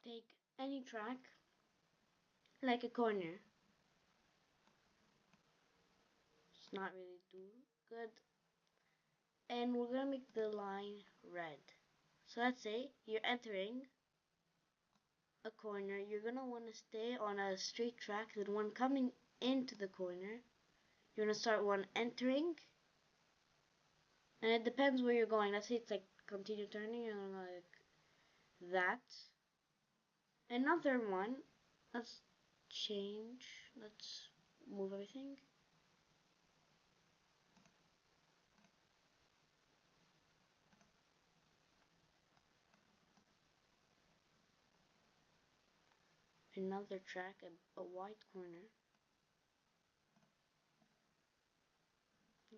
take any track, like a corner. It's not really too good. And we're gonna make the line red. So let's say you're entering a corner, you're gonna want to stay on a straight track, then when coming into the corner, you're gonna start one entering, and it depends where you're going. Let's say it's like continue turning, you're gonna go like that. Another one, let's change, let's move everything. Another track, a white corner,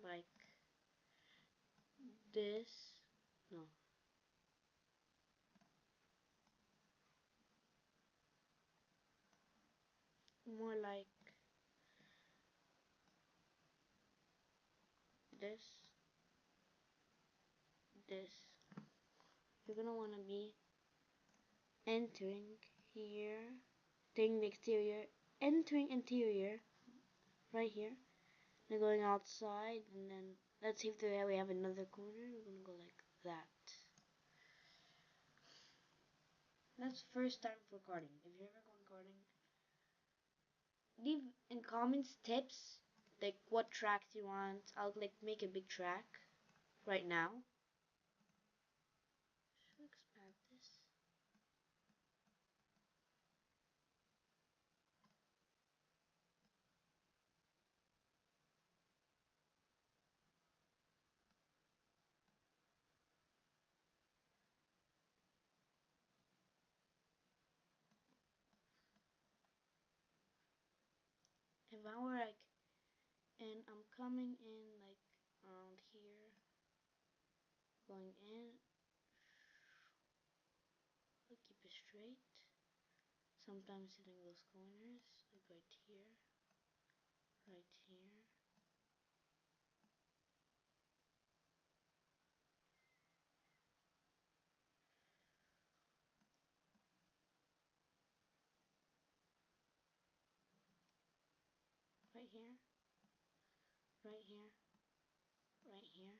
like this. No, more like this, this. You're gonna want to be entering here, taking the exterior, entering interior, right here. Then going outside, and then let's see if there we have another corner. We're gonna go like that. That's first time for karting. If you're ever going karting, leave in comments tips like what tracks you want. I'll like make a big track right now. Should I expand this? If I were like, and I'm coming in like around here, going in, I'll keep it straight. Sometimes hitting those corners, like right here, right here. Right here, right here, right here,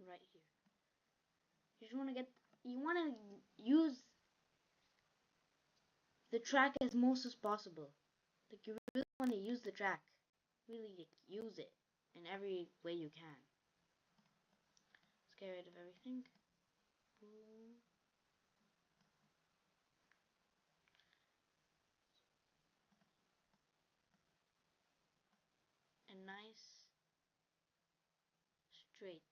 right here. You just want to get, you want to use the track as most as possible. Like you really want to use the track, really like, use it in every way you can. Let's get rid of everything. Boom. A nice straight.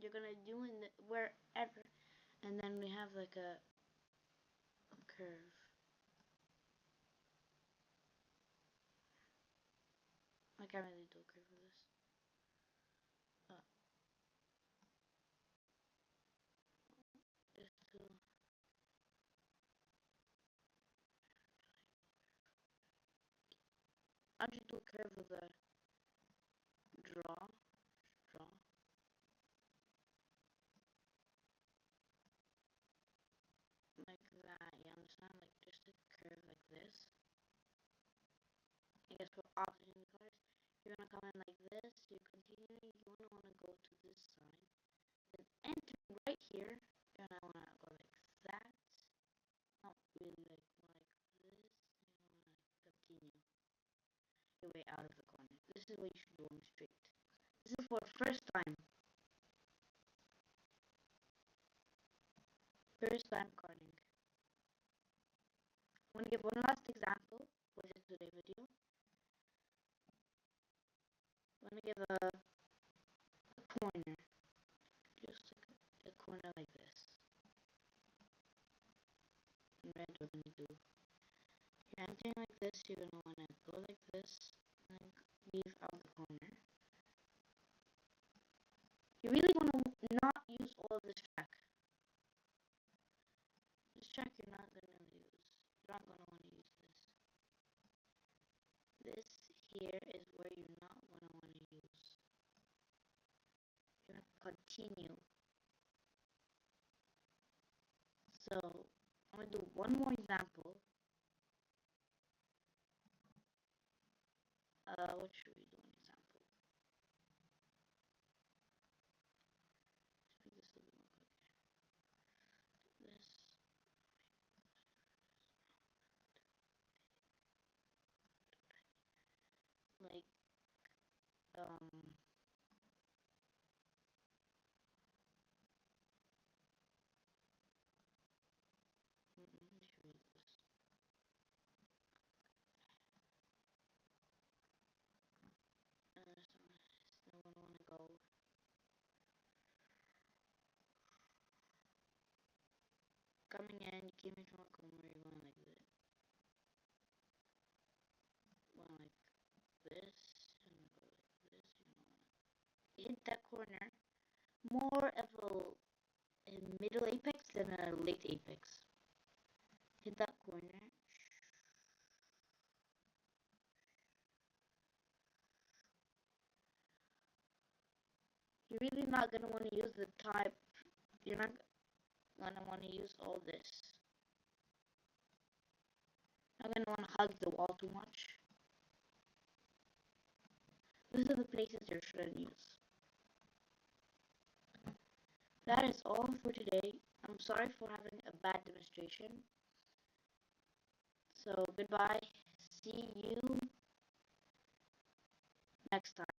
You're gonna do in the, wherever, and then we have like a curve. I can't really do a curve for this. Uh, just to, I'll just do a curve with a draw, draw, like that. You understand? Like just a curve like this. I guess for opposite in the colors, you're gonna come in like this. You're continuing. You wanna go to this side. Then enter right here. You're gonna wanna go like that. Not really like more like this. You wanna continue your way out of the corner. This is what you should do on the straight. This is for first time. First time karting. I'm gonna give one last example, which is today's video. I'm gonna give a corner. Just like a corner like this. In red, we're gonna do. You're entering like this, you're gonna wanna go like this, and leave out the corner. You really wanna not use all of this track. This track you're not gonna use. You're not gonna wanna use this. continue. So I'm gonna do one more example. What should we do an example? Let's make this a little bit more clear. This like um let's read this. So I want to go coming in. You came in from a corner. You're going like this. Going like this. And go like this. You hit that corner. More of a middle apex than a late apex. Hit that corner. You're really not gonna want to use the type. You're not gonna want to use all this. Not gonna want to hug the wall too much. These are the places you shouldn't use. That is all for today. I'm sorry for having a bad demonstration. So goodbye. See you next time.